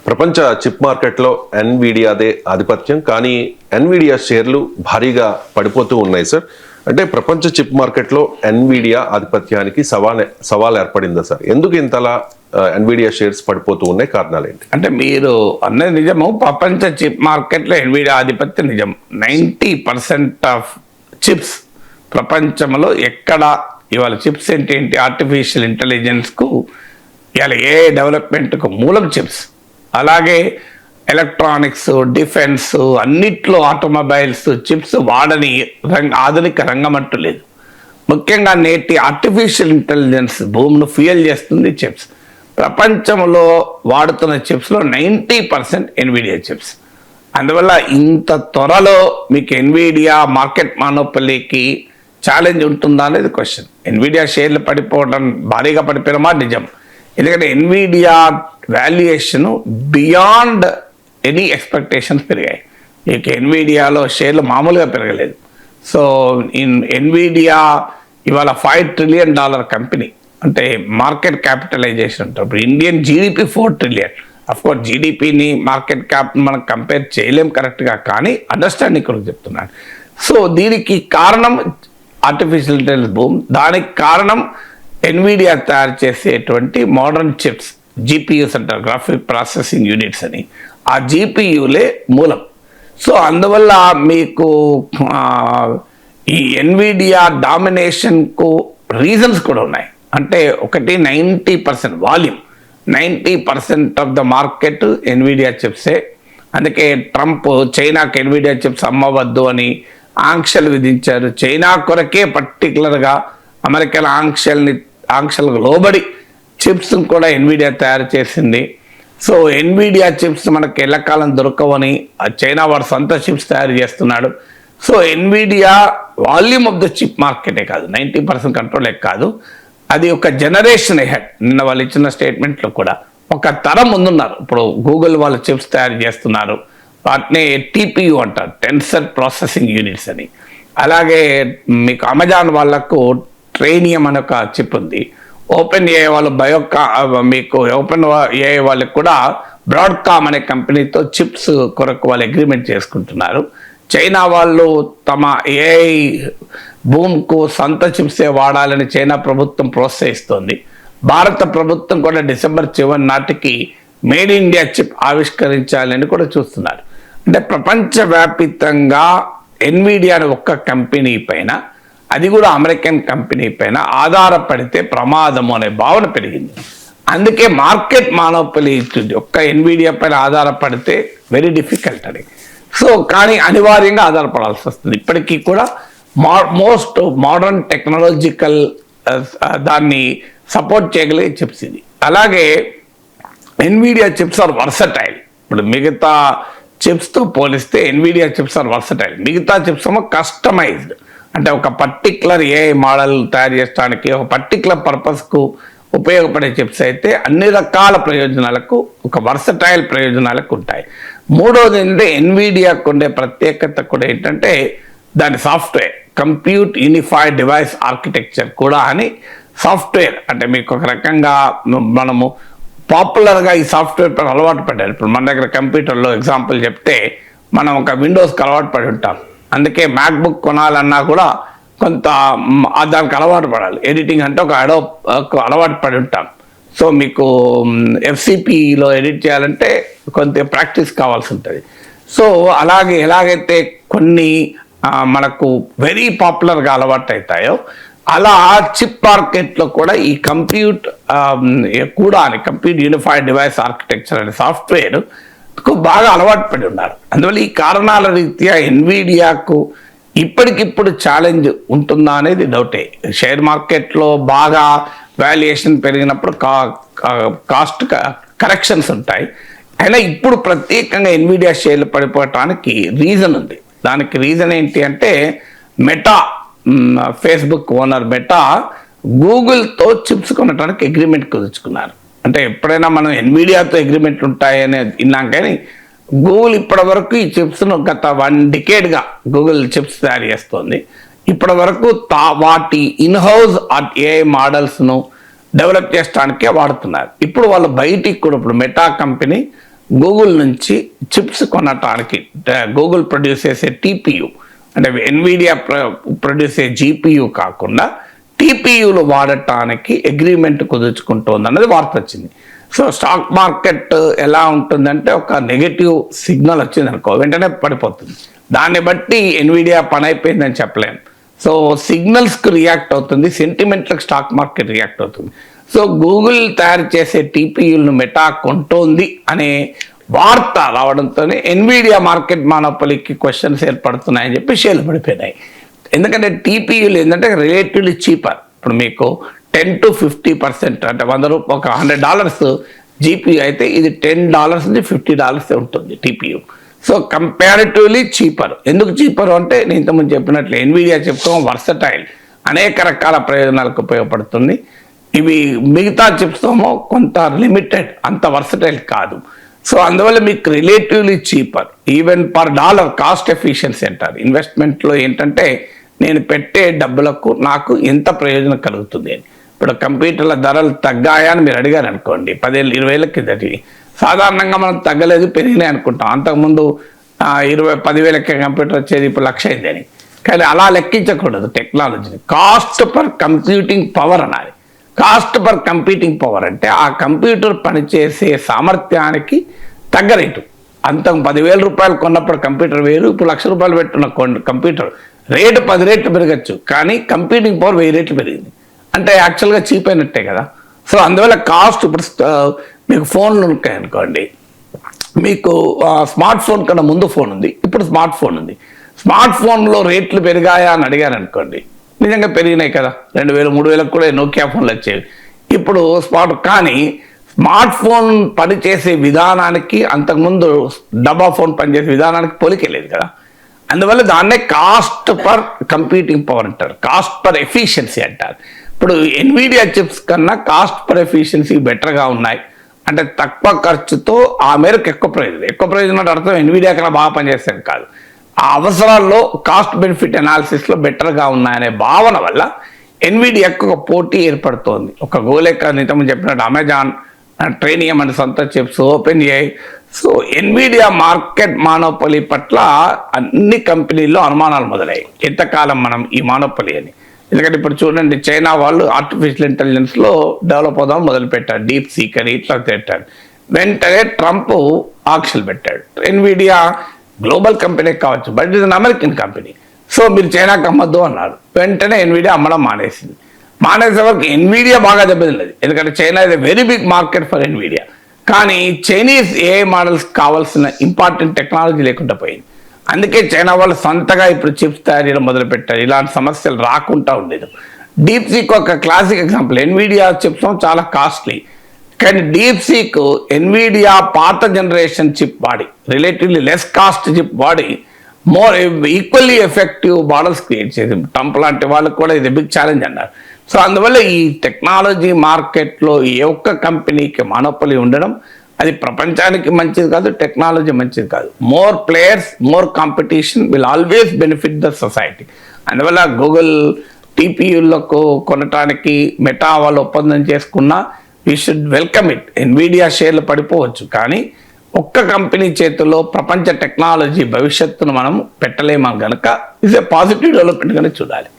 ప్రపంచ చిప్ మార్కెట్లో ఎన్విడియాదే ఆధిపత్యం, కానీ ఎన్విడియా షేర్లు భారీగా పడిపోతూ ఉన్నాయి సార్. అంటే ప్రపంచ చిప్ మార్కెట్లో ఎన్విడియా ఆధిపత్యానికి సవాల్ ఏర్పడిందా సార్? ఎందుకు ఇంతలా ఎన్విడియా షేర్స్ పడిపోతూ ఉన్నాయి? కారణాలు ఏంటి? అంటే మీరు అన్నది నిజము. ప్రపంచ చిప్ మార్కెట్లో ఎన్విడియా ఆధిపత్యం నిజం. 90% ఆఫ్ చిప్స్ ప్రపంచంలో ఎక్కడ ఇవాళ చిప్స్ ఏంటి, ఆర్టిఫిషియల్ ఇంటెలిజెన్స్కు ఇవాళ ఏ డెవలప్మెంట్కు మూలం చిప్స్. అలాగే ఎలక్ట్రానిక్స్, డిఫెన్స్ అన్నిట్లో ఆటోమొబైల్స్ చిప్స్ వాడని ఆధునిక రంగం అంటూ లేదు. ముఖ్యంగా నేటి ఆర్టిఫిషియల్ ఇంటెలిజెన్స్ భూమిని ఫ్యూయల్ చేస్తుంది చిప్స్. ప్రపంచంలో వాడుతున్న చిప్స్లో 90% ఎన్విడియా చిప్స్. అందువల్ల ఇంత త్వరలో మీకు ఎన్విడియా మార్కెట్ మానోపల్లికి ఛాలెంజ్ ఉంటుందా అనేది క్వశ్చన్. ఎన్విడియా షేర్లు పడిపోవడం, భారీగా పడిపోయిన మాట నిజం. ఎందుకంటే Nvidia valuation beyond any expectations పెరిగాయి. మీకు ఎన్విడియాలో షేర్లు మామూలుగా పెరగలేదు. సో ఎన్విడియా ఇవాళ $5 trillion కంపెనీ, అంటే మార్కెట్ క్యాపిటలైజేషన్ అంటారు. ఇప్పుడు ఇండియన్ జీడిపి $4 trillion. అఫ్కోర్స్ జీడిపిని మార్కెట్ క్యాప్ మనం కంపేర్ చేయలేం కరెక్ట్గా, కానీ అండర్స్టాండింగ్ కొరకు చెప్తున్నాను. సో దీనికి కారణం ఆర్టిఫిషియల్ ఇంటెలిజెన్స్ భూమ్. దానికి కారణం ఎన్విడియా తయారు చేసేటువంటి మోడర్న్ చిప్స్, జీపీయూస్ అంటారు, గ్రాఫిక్ ప్రాసెసింగ్ యూనిట్స్ అని. ఆ జీపీయూలే మూలం. సో అందువల్ల మీకు ఈ ఎన్విడియా డామినేషన్కు రీజన్స్ కూడా ఉన్నాయి. అంటే ఒకటి 90% volume, 90% of the market Nvidia చిప్సే. అందుకే ట్రంప్ చైనాకి ఎన్విడియా చిప్స్ అమ్మవద్దు అని ఆంక్షలు విధించారు. చైనా కొరకే పర్టికులర్గా అమెరికన్ ఆంక్షలకు లోబడి చిప్స్ కూడా ఎన్విడియా తయారు చేసింది. సో ఎన్విడియా చిప్స్ మనకు ఎల్లకాలం దొరకవని చైనా వాడు సొంత చిప్స్ తయారు చేస్తున్నాడు. So Nvidia volume of the chip మార్కెటే కాదు, 90% కంట్రోలే కాదు, అది ఒక జనరేషన్ హెడ్. నిన్న వాళ్ళు ఇచ్చిన స్టేట్మెంట్లో కూడా ఒక తరం ముందున్నారు. ఇప్పుడు గూగుల్ వాళ్ళు చిప్స్ తయారు చేస్తున్నారు, వాటిని టీపీయూ అంటారు, టెన్సర్ ప్రాసెసింగ్ యూనిట్స్ అని. అలాగే మీకు అమెజాన్ వాళ్ళకు ట్రైనియం అనే ఒక చిప్ ఉంది. ఓపెన్ ఏఐ వాళ్ళు మీకు ఓపెన్ ఏఐ వాళ్ళకి కూడా బ్రాడ్కామ్ అనే కంపెనీతో చిప్స్ కొరకు వాళ్ళు అగ్రిమెంట్ చేసుకుంటున్నారు. చైనా వాళ్ళు తమ ఏఐ భూమ్కు సొంత చిప్సే వాడాలని చైనా ప్రభుత్వం ప్రోత్సహిస్తోంది. భారత ప్రభుత్వం కూడా డిసెంబర్ 7 నాటికి మేడ్ ఇండియా చిప్ ఆవిష్కరించాలని కూడా చూస్తున్నారు. అంటే ప్రపంచవ్యాప్తంగా ఎన్విడియా అనే ఒక్క కంపెనీ పైన, అది కూడా అమెరికన్ కంపెనీ పైన ఆధారపడితే ప్రమాదము అనే భావన పెరిగింది. అందుకే మార్కెట్ మానోపలి ఒక్క ఎన్విడియా పైన ఆధారపడితే వెరీ డిఫికల్ట్ అని. సో కానీ అనివార్యంగా ఆధారపడాల్సి వస్తుంది. ఇప్పటికీ కూడా మోస్ట్ మోడర్న్ టెక్నాలజికల్ దాన్ని సపోర్ట్ చేయగలిగే చిప్స్ ఇది. అలాగే ఎన్విడియా చిప్స్ ఆర్ వర్సటైల్. ఇప్పుడు మిగతా చిప్స్తో పోలిస్తే ఎన్విడియా చిప్స్ ఆర్ వర్సటైల్. మిగతా చిప్స్ ఏమో కస్టమైజ్డ్, అంటే ఒక పర్టిక్యులర్ ఏఐ మోడల్ తయారు చేయడానికి ఒక పర్టిక్యులర్ పర్పస్కు ఉపయోగపడే చిప్స్ అయితే అన్ని రకాల ప్రయోజనాలకు, ఒక వర్సటైల్ ప్రయోజనాలకు ఉంటాయి. మూడోది ఏంటంటే ఎన్విడియాకు ఉండే ప్రత్యేకత కూడా ఏంటంటే దాని software, compute unified device architecture కూడా అని సాఫ్ట్వేర్. అంటే మీకు ఒక రకంగా మనము పాపులర్గా ఈ సాఫ్ట్వేర్ పైన అలవాటు పడ్డారు. ఇప్పుడు మన దగ్గర కంప్యూటర్లో ఎగ్జాంపుల్ చెప్తే మనం ఒక విండోస్కి అలవాటు పడి ఉంటాం. అందుకే మ్యాక్బుక్ కొనాలన్నా కూడా కొంత దానికి అలవాటు పడాలి. ఎడిటింగ్ అంటే ఒక అలవాటు పడి ఉంటాం. సో మీకు ఎఫ్సిపిలో ఎడిట్ చేయాలంటే కొంత ప్రాక్టీస్ కావాల్సి ఉంటుంది. సో అలాగే ఎలాగైతే కొన్ని మనకు వెరీ పాపులర్గా అలవాటు అవుతాయో, అలా చిప్ మార్కెట్లో కూడా ఈ కంప్యూట్ కూడా అని కంప్యూట్ యూనిఫైడ్ డివైస్ ఆర్కిటెక్చర్ అనే సాఫ్ట్వేర్ బాగా అలవాటు పడి ఉన్నారు. అందువల్ల ఈ కారణాల రీత్యా ఎన్విడియాకు ఇప్పటికిప్పుడు ఛాలెంజ్ ఉంటుందా అనేది డౌటే. షేర్ మార్కెట్లో బాగా వాల్యుయేషన్ పెరిగినప్పుడు కాస్ట్ కరెక్షన్స్ ఉంటాయి. అయినా ఇప్పుడు ప్రత్యేకంగా ఎన్విడియా షేర్లు పడిపోవటానికి రీజన్ ఉంది. దానికి రీజన్ ఏంటి అంటే మెటా, ఫేస్బుక్ ఓనర్ మెటా గూగుల్తో చిప్స్ కొనడానికి అగ్రిమెంట్ కుదుర్చుకున్నారు. అంటే ఎప్పుడైనా మనం ఎన్విడియాతో అగ్రిమెంట్ ఉంటాయని విన్నాం, కానీ గూగుల్ ఇప్పటి వరకు ఈ చిప్స్ను గత 1 డికేడ్గా గూగుల్ చిప్స్ తయారు చేస్తుంది. ఇప్పటి వరకు వాటి ఇన్హౌస్ ఏఐ మోడల్స్ను డెవలప్ చేయడానికే వాడుతున్నారు. ఇప్పుడు వాళ్ళు బయటికి కూడా, ఇప్పుడు మెటా కంపెనీ గూగుల్ నుంచి చిప్స్ కొనటానికి గూగుల్ ప్రొడ్యూస్ చేసే టీపీయూ అంటే ఎన్విడియా ప్రొడ్యూస్ చేసే జీపీయూ కాకుండా టీపీయూలు వాడటానికి అగ్రిమెంట్ కుదుర్చుకుంటోంది అన్నది వార్త వచ్చింది. సో స్టాక్ మార్కెట్ ఎలా ఉంటుందంటే ఒక నెగటివ్ సిగ్నల్ వచ్చింది అనుకో వెంటనే పడిపోతుంది. దాన్ని బట్టి ఎన్విడియా పని అయిపోయిందని చెప్పలేము. సో సిగ్నల్స్కి రియాక్ట్ అవుతుంది, సెంటిమెంట్లకు స్టాక్ మార్కెట్ రియాక్ట్ అవుతుంది. సో గూగుల్ తయారు చేసే టీపీయూలను మెటా కొంటోంది అనే వార్త రావడంతోనే ఎన్విడియా మార్కెట్ మానోపలికి క్వశ్చన్స్ ఏర్పడుతున్నాయని చెప్పి షేర్లు పడిపోయినాయి. ఎందుకంటే టీపీయూలు ఏంటంటే రిలేటివ్లీ చీపర్. ఇప్పుడు మీకు 10 to 50% అంటే రూపాయలు ఒక $100 జీపీయూ అయితే ఇది $10 నుంచి $50 ఉంటుంది టీపీయూ. So comparatively cheaper. ఎందుకు చీపర్ అంటే నేను ఇంతకుముందు చెప్పినట్లు ఎన్విడియా చెప్తాం వర్సటైల్, అనేక రకాల ప్రయోజనాలకు ఉపయోగపడుతుంది. ఇవి మిగతా చిప్స్తోమో కొంత లిమిటెడ్, అంత వర్సటైల్ కాదు. సో అందువల్ల మీకు relatively cheaper, even per dollar cost efficiency అంటారు. ఇన్వెస్ట్మెంట్లో ఏంటంటే నేను పెట్టే డబ్బులకు నాకు ఎంత ప్రయోజనం కలుగుతుంది అని. ఇప్పుడు కంప్యూటర్ల ధరలు తగ్గాయా అని మీరు అడిగారు అనుకోండి, 10-20 ఏళ్ళ కిందటి సాధారణంగా మనం తగ్గలేదు పెరిగినాయి అనుకుంటాం. అంతకుముందు 10,000 కంప్యూటర్ వచ్చేది ఇప్పుడు 1,00,000 అయింది అని. కానీ అలా లెక్కించకూడదు టెక్నాలజీని. కాస్ట్ పర్ కంప్యూటింగ్ పవర్ అనాలి. కాస్ట్ పర్ కంప్యూటింగ్ పవర్ అంటే ఆ కంప్యూటర్ పనిచేసే సామర్థ్యానికి తగ్గ రేటు. అంత 10,000 రూపాయలు కొన్నప్పుడు కంప్యూటర్ వేరు, ఇప్పుడు ₹1,00,000 పెట్టున్న కంప్యూటర్ రేటు 10 రెట్లు పెరగచ్చు, కానీ కంప్యూటింగ్ పవర్ 1000 రెట్లు పెరిగింది అంటే యాక్చువల్గా చీప్ అయినట్టే కదా. సో అందువల్ల కాస్ట్ ఇప్పుడు మీకు ఫోన్లు ఉంటాయి అనుకోండి, మీకు స్మార్ట్ ఫోన్ కన్నా ముందు ఫోన్ ఉంది, ఇప్పుడు స్మార్ట్ ఫోన్ ఉంది. స్మార్ట్ ఫోన్లో రేట్లు పెరిగాయా అని అడిగారు అనుకోండి, నిజంగా పెరిగినాయి కదా. 2,000-3,000 కూడా నోకియా ఫోన్లు వచ్చేవి. ఇప్పుడు కానీ స్మార్ట్ ఫోన్ పనిచేసే విధానానికి అంతకుముందు డబ్బా ఫోన్ పనిచేసే విధానానికి పోలికెళ్ళేది కదా. అందువల్ల దాన్నే కాస్ట్ పర్ కంప్యూటింగ్ పవర్ అంటారు, కాస్ట్ పర్ ఎఫిషియన్సీ అంటారు. ఇప్పుడు ఎన్విడియా చిప్స్ కన్నా కాస్ట్ పర్ ఎఫిషియన్సీ బెటర్గా ఉన్నాయి. అంటే తక్కువ ఖర్చుతో ఆ మేరకు ఎక్కువ ప్రయోజనం అంటే అర్థం ఎన్విడియా కన్నా బాగా పనిచేస్తాను కాదు. ఆ అవసరాల్లో కాస్ట్ బెనిఫిట్ అనాలిసిస్లో బెటర్గా ఉన్నాయనే భావన వల్ల ఎన్విడియాకు ఒక పోటీ ఏర్పడుతోంది. ఒక గోలేక నిజం చెప్పినట్టు అమెజాన్, ట్రైనియం అండ్ సొంత chips, open AI. So Nvidia market monopoly పట్ల అన్ని కంపెనీల్లో అనుమానాలు మొదలయ్యాయి. ఎంతకాలం మనం ఈ మానోపలి అని. ఎందుకంటే ఇప్పుడు చూడండి, చైనా వాళ్ళు ఆర్టిఫిషియల్ ఇంటెలిజెన్స్లో డెవలప్ అవుదాం మొదలుపెట్టారు, డీప్ సీక్ అని ఇట్లా పెట్టారు. వెంటనే ట్రంప్ ఆంక్షలు పెట్టాడు. ఎన్విడియా గ్లోబల్ కంపెనీ కావచ్చు, బట్ ఇది అమెరికన్ కంపెనీ. సో మీరు చైనాకి అమ్మద్దు అన్నారు. వెంటనే ఎన్విడియా అమ్మడం మానేసింది. మానేసే వరకు ఎన్విడియా బాగా దెబ్బతిన్నది, ఎందుకంటే చైనా ఇది very big market for Nvidia. కానీ చైనీస్ ఏఐ మోడల్స్ కావాల్సిన ఇంపార్టెంట్ టెక్నాలజీ లేకుండా పోయింది. అందుకే చైనా వాళ్ళు సొంతగా ఇప్పుడు చిప్స్ తయారీలో మొదలుపెట్టారు. ఇలాంటి సమస్యలు రాకుండా ఉండేది. డీప్ సీక్ ఒక క్లాసిక్ ఎగ్జాంపుల్. ఎన్విడియా చిప్స్ చాలా కాస్ట్లీ, కానీ డీప్ సీక్ ఎన్విడియా పాత జనరేషన్ చిప్ వాడి రిలేటివ్లీ లెస్ కాస్ట్ చిప్ వాడి more equally effective models create చేసింది. ట్రంప్ లాంటి వాళ్ళకి కూడా ఇది బిగ్ ఛాలెంజ్ అన్నారు. సో అందువల్ల ఈ టెక్నాలజీ మార్కెట్లో ఏ ఒక్క కంపెనీకి మానోపలి ఉండడం అది ప్రపంచానికి మంచిది కాదు, టెక్నాలజీ మంచిది కాదు. More players, more competition will always benefit the society. అందువల్ల గూగుల్ టీపీయూలకు కొనటానికి మెటా వాళ్ళు ఒప్పందం చేసుకున్నా we should welcome it. Nvidia షేర్లు పడిపోవచ్చు, కానీ ఒక్క కంపెనీ చేతుల్లో ప్రపంచ టెక్నాలజీ భవిష్యత్తును మనం పెట్టలేమా గనక ఇస్ ఏ పాజిటివ్ డెవలప్మెంట్ గానే చూడాలి.